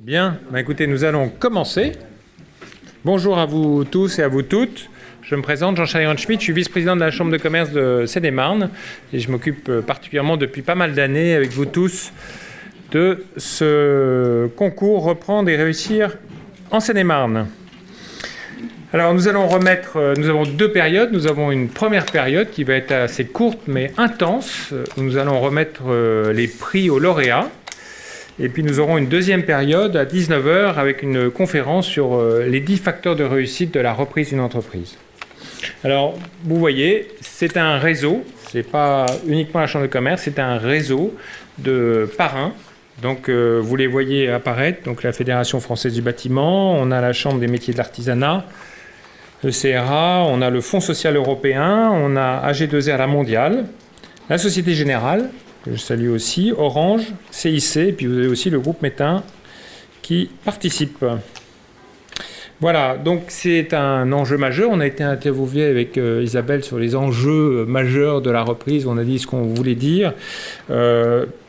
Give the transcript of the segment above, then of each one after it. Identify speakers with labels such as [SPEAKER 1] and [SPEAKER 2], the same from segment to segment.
[SPEAKER 1] Bien, écoutez, nous allons commencer. Bonjour à vous tous et à vous toutes. Je me présente, Jean-Charles Ehrenschmidt, je suis vice-président de la Chambre de commerce de Seine-et-Marne et je m'occupe particulièrement depuis pas mal d'années avec vous tous de ce concours Reprendre et réussir en Seine-et-Marne. Alors nous avons deux périodes. Nous avons une première période qui va être assez courte mais intense. Nous allons remettre les prix aux lauréats. Et puis nous aurons une deuxième période à 19h avec une conférence sur les 10 facteurs de réussite de la reprise d'une entreprise. Alors vous voyez, c'est un réseau, c'est pas uniquement la Chambre de commerce, c'est un réseau de parrains. Donc vous les voyez apparaître, donc la Fédération française du bâtiment, on a la Chambre des métiers de l'artisanat, le CRA, on a le Fonds social européen, on a AG2R la mondiale, la Société Générale, que je salue aussi, Orange, CIC, et puis vous avez aussi le groupe Métain qui participe. Voilà, donc c'est un enjeu majeur. On a été interviewé avec Isabelle sur les enjeux majeurs de la reprise. On a dit ce qu'on voulait dire.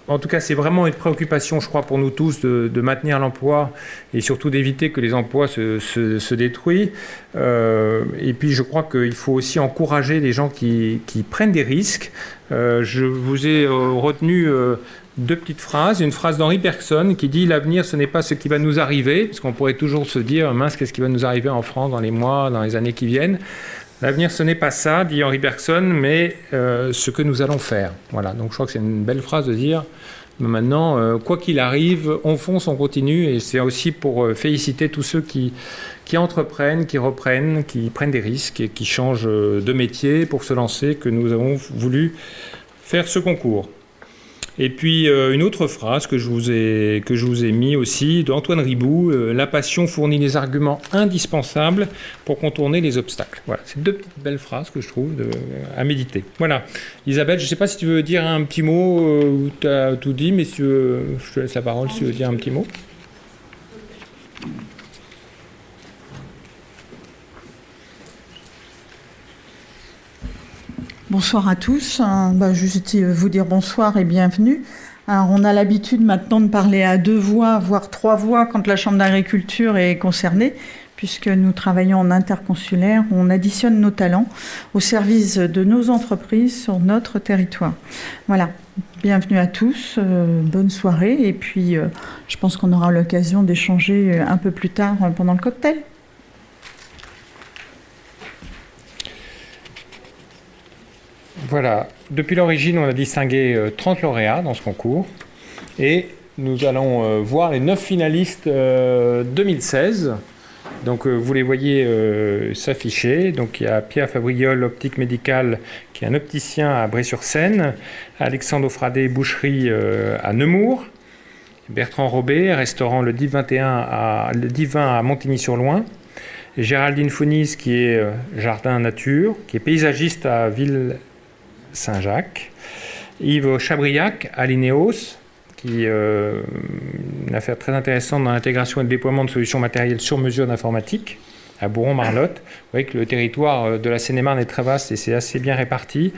[SPEAKER 1] En tout cas, c'est vraiment une préoccupation, je crois, pour nous tous de maintenir l'emploi et surtout d'éviter que les emplois se détruisent. Et puis, je crois qu'il faut aussi encourager les gens qui prennent des risques. Je vous ai retenu deux petites phrases. Une phrase d'Henri Bergson qui dit « L'avenir, ce n'est pas ce qui va nous arriver », parce qu'on pourrait toujours se dire « Mince, qu'est-ce qui va nous arriver en France dans les mois, dans les années qui viennent ?» L'avenir, ce n'est pas ça, dit Henri Bergson, mais ce que nous allons faire. Voilà, donc je crois que c'est une belle phrase de dire maintenant, quoi qu'il arrive, on fonce, on continue, et c'est aussi pour féliciter tous ceux qui entreprennent, qui reprennent, qui prennent des risques et qui changent de métier pour se lancer, que nous avons voulu faire ce concours. Et puis une autre phrase que je vous ai mis aussi d'Antoine Riboud, la passion fournit les arguments indispensables pour contourner les obstacles. Voilà, c'est deux petites belles phrases que je trouve à méditer. Voilà. Isabelle, je ne sais pas si tu veux dire un petit mot, ou tu as tout dit, mais si tu veux, je te laisse la parole si tu veux dire un petit mot.
[SPEAKER 2] Bonsoir à tous. Juste vous dire bonsoir et bienvenue. Alors, on a l'habitude maintenant de parler à deux voix, voire trois voix quand la Chambre d'agriculture est concernée, puisque nous travaillons en interconsulaire, on additionne nos talents au service de nos entreprises sur notre territoire. Voilà. Bienvenue à tous, bonne soirée, et puis je pense qu'on aura l'occasion d'échanger un peu plus tard pendant le cocktail.
[SPEAKER 1] Voilà, depuis l'origine, on a distingué 30 lauréats dans ce concours et nous allons voir les 9 finalistes 2016. Donc vous les voyez s'afficher. Donc il y a Pierre Fabriol, optique médicale, qui est un opticien à Bray-sur-Seine, Alexandre Offradé, boucherie à Nemours, Bertrand Robet, restaurant le Divin à Montigny-sur-Loing, et Géraldine Founis, qui est jardin nature, qui est paysagiste à Ville-Saint-Jacques, Yves Chabriac à l'INEOS, qui est une affaire très intéressante dans l'intégration et le déploiement de solutions matérielles sur mesure d'informatique à Bourron-Marlotte. Vous voyez que le territoire de la Seine-et-Marne est très vaste et c'est assez bien réparti.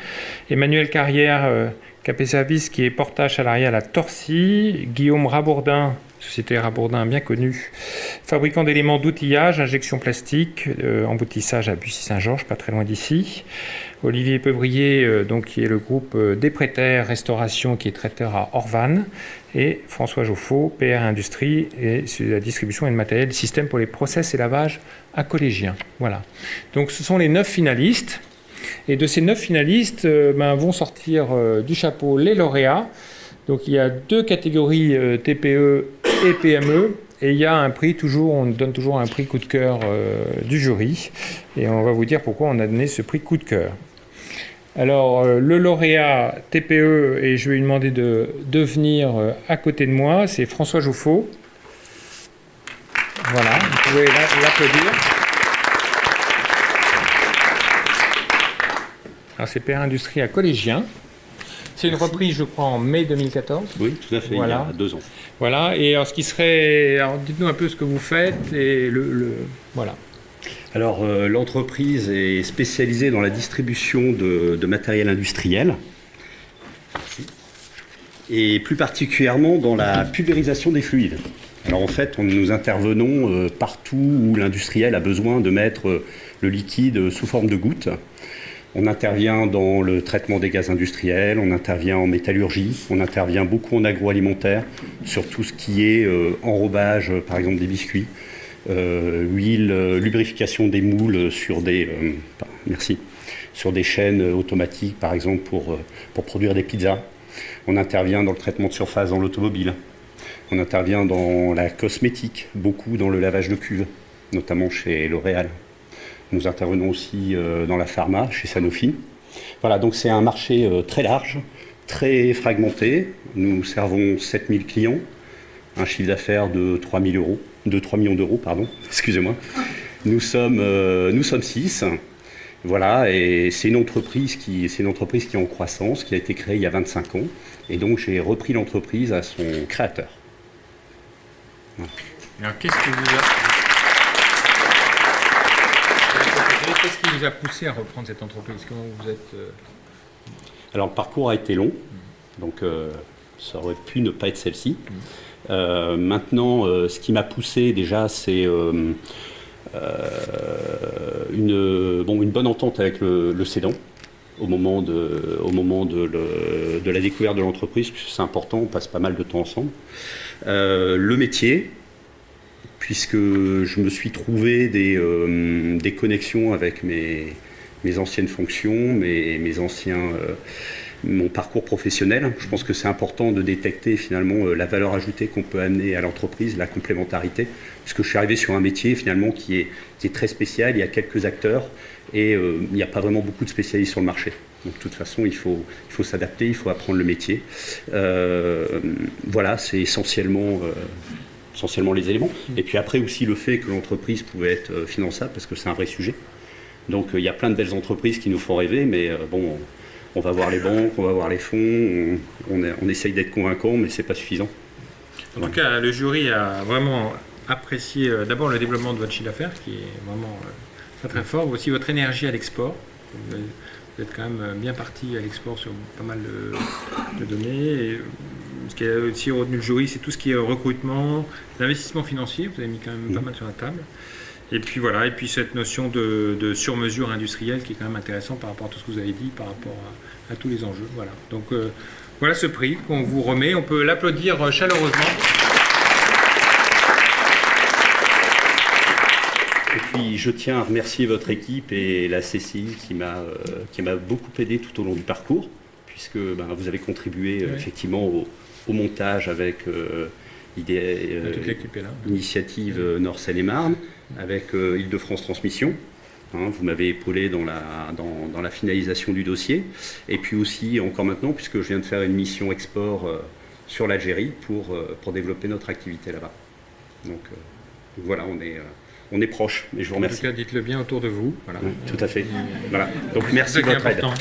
[SPEAKER 1] Emmanuel Carrière, Capé Service, qui est portage salarial à Torcy. Guillaume Rabourdin, société Rabourdin bien connue, fabricant d'éléments d'outillage, injection plastique, emboutissage à Bussy-Saint-Georges, pas très loin d'ici. Olivier Peuvrier, donc, qui est le groupe Desprétaire Restauration, qui est traiteur à Orvanne. Et François Joffot, PR Industrie, et c'est la distribution et le matériel, système pour les process et lavages à collégiens. Voilà. Donc ce sont les 9 finalistes. Et de ces 9 finalistes, vont sortir du chapeau les lauréats. Donc il y a 2 catégories TPE et PME. Et il y a un prix, on donne toujours un prix coup de cœur du jury. Et on va vous dire pourquoi on a donné ce prix coup de cœur. Alors, le lauréat TPE, et je vais lui demander de venir à côté de moi, c'est François Joffot. Voilà, vous pouvez l'applaudir. Alors, c'est PR Industrie à Collégien. C'est une reprise, je crois, en mai 2014.
[SPEAKER 3] Oui, tout à fait,
[SPEAKER 1] voilà.
[SPEAKER 3] Il y a 2 ans.
[SPEAKER 1] Voilà, et alors ce qui serait... Alors, dites-nous un peu ce que vous faites, et voilà.
[SPEAKER 3] Alors, l'entreprise est spécialisée dans la distribution de matériel industriel. Merci. et plus particulièrement dans la pulvérisation des fluides. Alors en fait, nous intervenons partout où l'industriel a besoin de mettre le liquide sous forme de gouttes. On intervient dans le traitement des gaz industriels, on intervient en métallurgie, on intervient beaucoup en agroalimentaire, sur tout ce qui est enrobage, par exemple des biscuits, huile, lubrification des moules sur des, sur des chaînes automatiques, par exemple pour produire des pizzas. On intervient dans le traitement de surface dans l'automobile. On intervient dans la cosmétique, beaucoup dans le lavage de cuves, notamment chez L'Oréal. Nous intervenons aussi dans la pharma, chez Sanofi. Voilà, donc c'est un marché très large, très fragmenté. Nous servons 7000 clients, un chiffre d'affaires de 3 millions d'euros, excusez-moi. Nous sommes 6. Voilà, et c'est une entreprise qui est en croissance, qui a été créée il y a 25 ans. Et donc j'ai repris l'entreprise à son créateur.
[SPEAKER 1] Voilà. Alors qu'est-ce qui vous a poussé à reprendre cette entreprise? Comment vous êtes
[SPEAKER 3] Alors le parcours a été long, donc ça aurait pu ne pas être celle-ci. Maintenant, ce qui m'a poussé déjà, c'est une bonne entente avec le cédant au moment de la découverte de l'entreprise, puisque c'est important, on passe pas mal de temps ensemble. Le métier, puisque je me suis trouvé des connexions avec mes anciennes fonctions, mon parcours professionnel. Je pense que c'est important de détecter finalement la valeur ajoutée qu'on peut amener à l'entreprise, la complémentarité, puisque je suis arrivé sur un métier finalement qui est très spécial, il y a quelques acteurs et il n'y a pas vraiment beaucoup de spécialistes sur le marché. Donc de toute façon, il faut s'adapter, il faut apprendre le métier. Voilà, c'est essentiellement les éléments. Et puis après aussi le fait que l'entreprise pouvait être finançable, parce que c'est un vrai sujet. Donc il y a plein de belles entreprises qui nous font rêver, mais bon, on va voir les banques, on va voir les fonds, on essaye d'être convaincant, mais c'est pas suffisant.
[SPEAKER 1] En tout cas, le jury a vraiment apprécié d'abord le développement de votre chiffre d'affaires, qui est vraiment très très fort, aussi votre énergie à l'export. Vous êtes quand même bien parti à l'export sur pas mal de données. Et ce qui a aussi retenu le jury, c'est tout ce qui est recrutement, l'investissement financier. Vous avez mis quand même pas mal sur la table. Et puis voilà, et puis cette notion de sur-mesure industrielle qui est quand même intéressant par rapport à tout ce que vous avez dit, par rapport à tous les enjeux. Voilà. Donc voilà ce prix qu'on vous remet. On peut l'applaudir chaleureusement.
[SPEAKER 3] Et puis je tiens à remercier votre équipe et la CCI qui m'a beaucoup aidé tout au long du parcours, puisque vous avez contribué effectivement au montage avec Initiative Nord-Seine-et-Marne, avec Île-de-France Transmission. Vous m'avez épaulé dans la finalisation du dossier. Et puis aussi, encore maintenant, puisque je viens de faire une mission export sur l'Algérie pour développer notre activité là-bas. Donc voilà, on est proches, et je vous remercie.
[SPEAKER 1] En tout cas, dites-le bien autour de vous. Voilà.
[SPEAKER 3] Oui, tout à fait. Voilà. Donc merci de votre aide.
[SPEAKER 1] Voilà.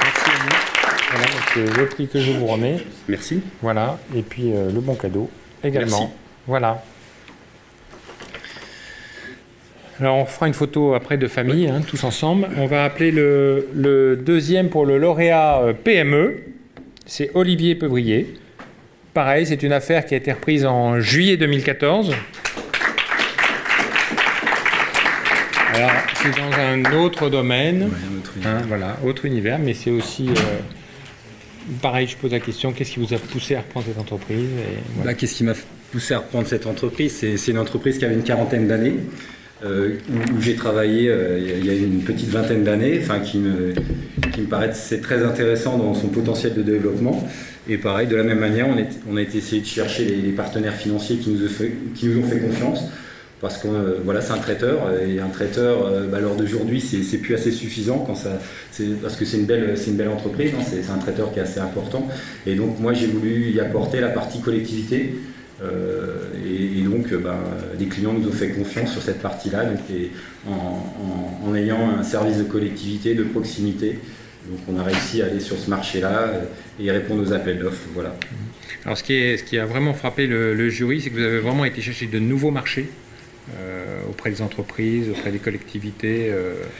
[SPEAKER 1] Merci à vous. Voilà, donc c'est le prix que je vous remets.
[SPEAKER 3] Merci.
[SPEAKER 1] Voilà, et puis le bon cadeau également.
[SPEAKER 3] Merci.
[SPEAKER 1] Voilà. Alors on fera une photo après de famille, tous ensemble. On va appeler le deuxième pour le lauréat PME. C'est Olivier Peuvrier. Pareil, c'est une affaire qui a été reprise en juillet 2014. Alors, c'est dans un autre domaine, autre univers, mais c'est aussi, pareil, je pose la question, qu'est-ce qui vous a poussé à reprendre cette entreprise?
[SPEAKER 4] Voilà. Qu'est-ce qui m'a poussé à reprendre cette entreprise? C'est une entreprise qui avait une quarantaine d'années, où j'ai travaillé il y a une petite vingtaine d'années, qui me paraissait très intéressant dans son potentiel de développement. Et pareil, de la même manière, on a essayé de chercher les partenaires financiers qui nous ont fait confiance. Parce que c'est un traiteur, et un traiteur, à l'heure d'aujourd'hui, c'est plus assez suffisant parce que c'est une belle entreprise, c'est un traiteur qui est assez important. Et donc moi j'ai voulu y apporter la partie collectivité, et donc les clients nous ont fait confiance sur cette partie-là, donc, en ayant un service de collectivité, de proximité. Donc on a réussi à aller sur ce marché-là et répondre aux appels d'offres. Voilà.
[SPEAKER 1] Alors ce qui a vraiment frappé le jury, c'est que vous avez vraiment été chercher de nouveaux marchés. auprès des entreprises, auprès des collectivités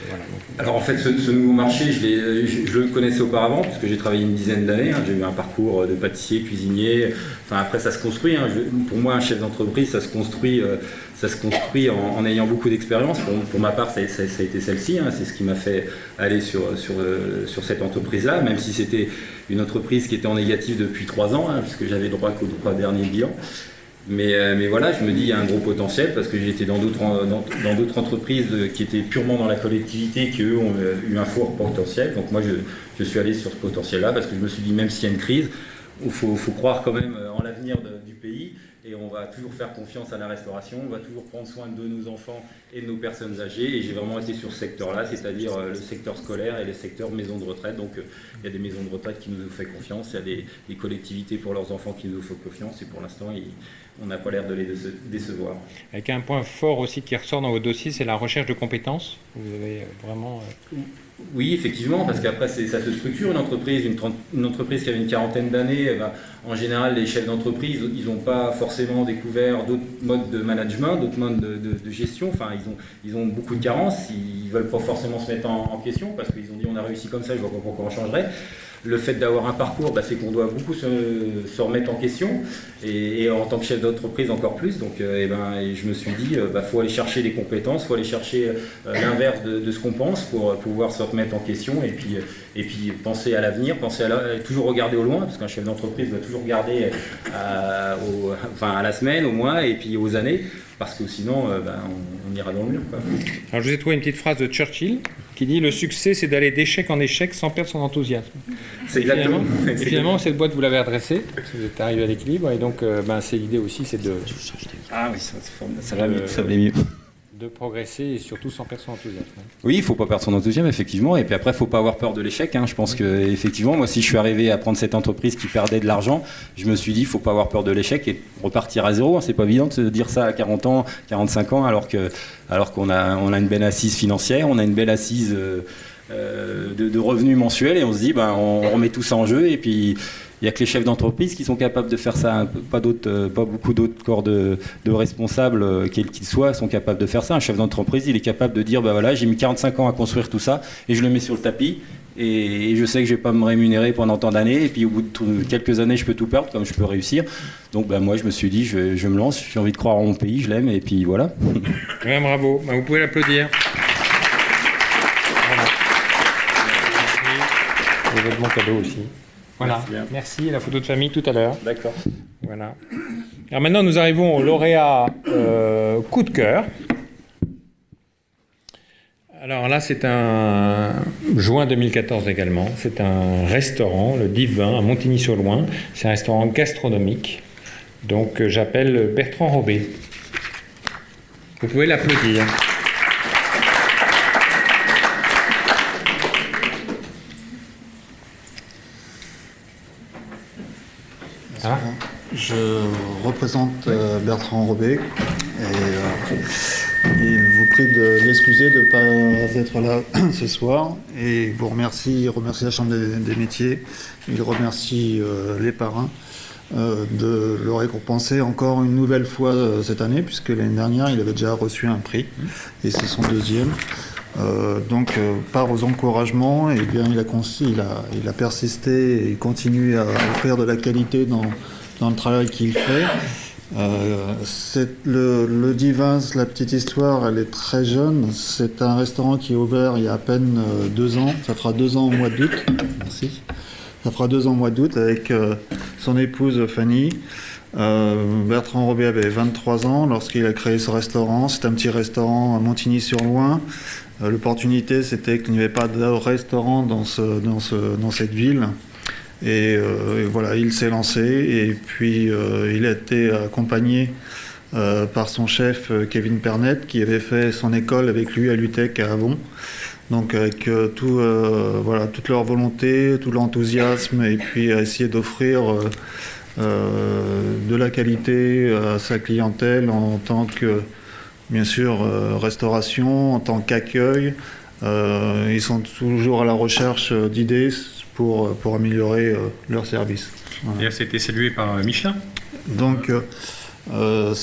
[SPEAKER 1] voilà.
[SPEAKER 4] Alors en fait, ce nouveau marché, je le connaissais auparavant, puisque j'ai travaillé une dizaine d'années. J'ai eu un parcours de pâtissier, cuisinier. Enfin, après, ça se construit. Pour moi, un chef d'entreprise, ça se construit en ayant beaucoup d'expérience. Pour ma part, ça a été celle-ci. C'est ce qui m'a fait aller sur cette entreprise-là, même si c'était une entreprise qui était en négatif depuis 3 ans, puisque j'avais droit qu'au 3 derniers bilans. Mais voilà, je me dis il y a un gros potentiel parce que j'étais dans d'autres entreprises qui étaient purement dans la collectivité qui eux ont eu un fort potentiel. Donc moi je suis allé sur ce potentiel-là parce que je me suis dit même s'il y a une crise, il faut croire quand même en l'avenir du pays et on va toujours faire confiance à la restauration, on va toujours prendre soin de nos enfants et de nos personnes âgées et j'ai vraiment été sur ce secteur-là, c'est-à-dire le secteur scolaire et le secteur maison de retraite. Donc il y a des maisons de retraite qui nous ont fait confiance, il y a des collectivités pour leurs enfants qui nous ont fait confiance et pour l'instant on n'a pas l'air de les décevoir. Avec
[SPEAKER 1] un point fort aussi qui ressort dans votre dossier, c'est la recherche de compétences. Vous avez vraiment...
[SPEAKER 4] Oui, effectivement, parce qu'après, ça se structure, une entreprise qui avait une quarantaine d'années, en général, les chefs d'entreprise, ils n'ont pas forcément découvert d'autres modes de management, d'autres modes de gestion. Enfin, ils ont beaucoup de carences, ils ne veulent pas forcément se mettre en question, parce qu'ils ont dit on a réussi comme ça, je ne vois pas pourquoi on changerait. Le fait d'avoir un parcours, c'est qu'on doit beaucoup se remettre en question et en tant que chef d'entreprise encore plus. Donc je me suis dit, faut aller chercher des compétences, faut aller chercher l'inverse de ce qu'on pense pour pouvoir se remettre en question et puis penser à l'avenir, toujours regarder au loin, parce qu'un chef d'entreprise doit toujours regarder à la semaine, au mois et puis aux années. Parce que sinon, on ira dans le mur.
[SPEAKER 1] Alors, je vous ai trouvé une petite phrase de Churchill qui dit « Le succès, c'est d'aller d'échec en échec sans perdre son enthousiasme ».
[SPEAKER 4] C'est exactement.
[SPEAKER 1] Et finalement, cette boîte, vous l'avez adressée, vous êtes arrivé à l'équilibre, et donc, c'est l'idée aussi, c'est de...
[SPEAKER 4] Ah oui, ça va mieux.
[SPEAKER 1] De progresser et surtout sans perdre son enthousiasme.
[SPEAKER 4] Oui, il ne faut pas perdre son enthousiasme, effectivement. Et puis après, il ne faut pas avoir peur de l'échec. Je pense qu'effectivement, moi, si je suis arrivé à prendre cette entreprise qui perdait de l'argent, je me suis dit, il ne faut pas avoir peur de l'échec et repartir à zéro. C'est pas évident de se dire ça à 40 ans, 45 ans, alors qu'on a une belle assise financière, on a une belle assise de revenus mensuels et on se dit, on remet tout ça en jeu et puis... Il n'y a que les chefs d'entreprise qui sont capables de faire ça, pas beaucoup d'autres corps de responsables, quels qu'ils soient, sont capables de faire ça. Un chef d'entreprise, il est capable de dire, j'ai mis 45 ans à construire tout ça, et je le mets sur le tapis, et je sais que je ne vais pas me rémunérer pendant tant d'années, et puis au bout de quelques années, je peux tout perdre, comme je peux réussir. Donc moi, je me suis dit, je me lance, j'ai envie de croire en mon pays, je l'aime, et puis voilà.
[SPEAKER 1] Ouais, bravo, vous pouvez l'applaudir. Vous avez de bons cadeaux aussi. Voilà, merci. La photo de famille tout à l'heure.
[SPEAKER 4] D'accord.
[SPEAKER 1] Voilà. Alors maintenant, nous arrivons au lauréat coup de cœur. Alors là, c'est un juin 2014 également. C'est un restaurant, le Divin, à Montigny-sur-Loing. C'est un restaurant gastronomique. Donc, j'appelle Bertrand Robé. Vous pouvez l'applaudir.
[SPEAKER 5] Je représente Bertrand Robé et il vous prie de l'excuser de ne pas être là ce soir et il remercie la Chambre des métiers, il remercie les parrains de le récompenser encore une nouvelle fois cette année puisque l'année dernière il avait déjà reçu un prix et c'est son deuxième. Donc par aux encouragements, et bien il a persisté et continue à offrir de la qualité dans le travail qu'il fait. Le Divin, la petite histoire, elle est très jeune. C'est un restaurant qui est ouvert il y a à peine 2 ans. Ça fera 2 ans au mois d'août. Merci. Ça fera 2 ans au mois d'août avec son épouse Fanny. Bertrand Robé avait 23 ans lorsqu'il a créé ce restaurant. C'est un petit restaurant à Montigny-sur-Loing. L'opportunité, c'était qu'il n'y avait pas de restaurant dans cette ville. Et voilà, il s'est lancé. Et puis, il a été accompagné par son chef Kevin Pernet, qui avait fait son école avec lui à l'UTEC à Avon. Donc, avec toute leur volonté, tout l'enthousiasme, et puis à essayer d'offrir de la qualité à sa clientèle en tant que, bien sûr, restauration, en tant qu'accueil. Ils sont toujours à la recherche d'idées pour améliorer leur service.
[SPEAKER 1] Voilà. D'ailleurs, c'était salué par Michelin.
[SPEAKER 5] Donc, Il a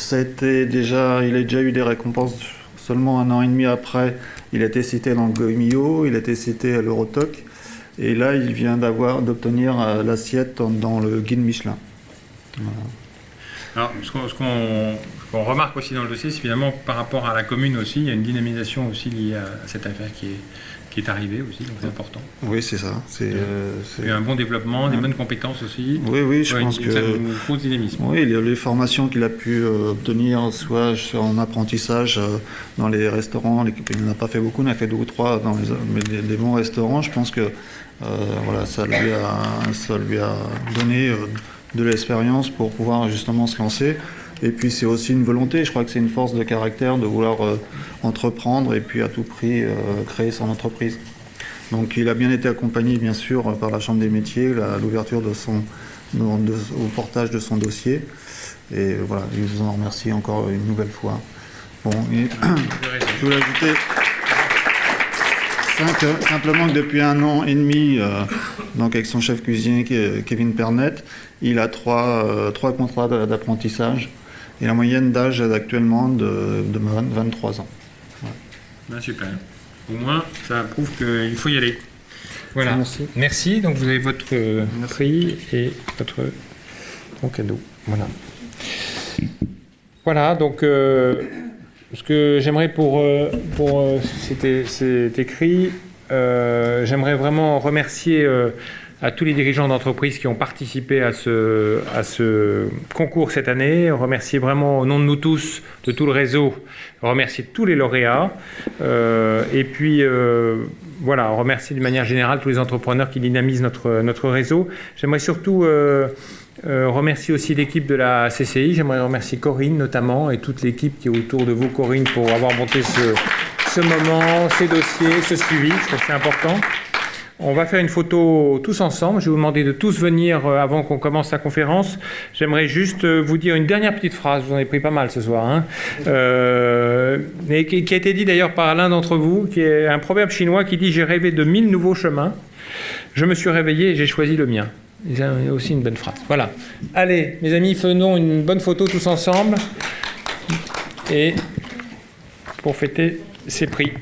[SPEAKER 5] déjà eu des récompenses seulement 1 an et demi après. Il a été cité dans le Goemio, il a été cité à l'Eurotoc. Et là, il vient d'obtenir l'assiette dans le guide Michelin. Voilà.
[SPEAKER 1] Alors, ce qu'on remarque aussi dans le dossier, c'est finalement par rapport à la commune aussi, il y a une dynamisation aussi liée à cette affaire qui est arrivée aussi, donc c'est important.
[SPEAKER 5] Oui, c'est ça.
[SPEAKER 1] Il y a un bon développement, des bonnes compétences aussi.
[SPEAKER 5] Oui, je pense que...
[SPEAKER 1] Ça nous faut dynamisme.
[SPEAKER 5] Oui, les formations qu'il a pu obtenir, soit en apprentissage dans les restaurants, il n'en a pas fait beaucoup, il en a fait 2 ou 3 dans les bons restaurants. Je pense que ça lui a donné de l'expérience pour pouvoir justement se lancer. Et puis c'est aussi une volonté, je crois que c'est une force de caractère de vouloir entreprendre et puis à tout prix créer son entreprise. Donc il a bien été accompagné bien sûr par la Chambre des métiers à l'ouverture au portage de son dossier. Et voilà, je vous en remercie encore une nouvelle fois. Bon, et je voulais ajouter simplement que depuis 1 an et demi, donc avec son chef cuisinier Kevin Pernet, il a 3 contrats d'apprentissage et la moyenne d'âge actuellement de 23 ans. Voilà.
[SPEAKER 1] Ben, super. Au moins, ça prouve qu'il faut y aller. Voilà.
[SPEAKER 5] Merci.
[SPEAKER 1] Merci. Donc vous avez votre prix et votre bon cadeau. Voilà. Voilà. Donc ce que j'aimerais c'est écrit. J'aimerais vraiment remercier à tous les dirigeants d'entreprise qui ont participé à ce concours cette année. Remercier vraiment au nom de nous tous, de tout le réseau, remercier tous les lauréats. Et puis, voilà, remercier de manière générale tous les entrepreneurs qui dynamisent notre réseau. J'aimerais surtout remercier aussi l'équipe de la CCI. J'aimerais remercier Corinne notamment et toute l'équipe qui est autour de vous, Corinne, pour avoir monté ce moment, ces dossiers, ce suivi. Je trouve que c'est important. On va faire une photo tous ensemble. Je vais vous demander de tous venir avant qu'on commence la conférence. J'aimerais juste vous dire une dernière petite phrase. Vous en avez pris pas mal ce soir. Hein, et qui a été dit d'ailleurs par l'un d'entre vous, qui est un proverbe chinois qui dit « J'ai rêvé de 1000 nouveaux chemins. Je me suis réveillé et j'ai choisi le mien ». C'est aussi une bonne phrase. Voilà. Allez, mes amis, faisons une bonne photo tous ensemble. Et pour fêter ces prix.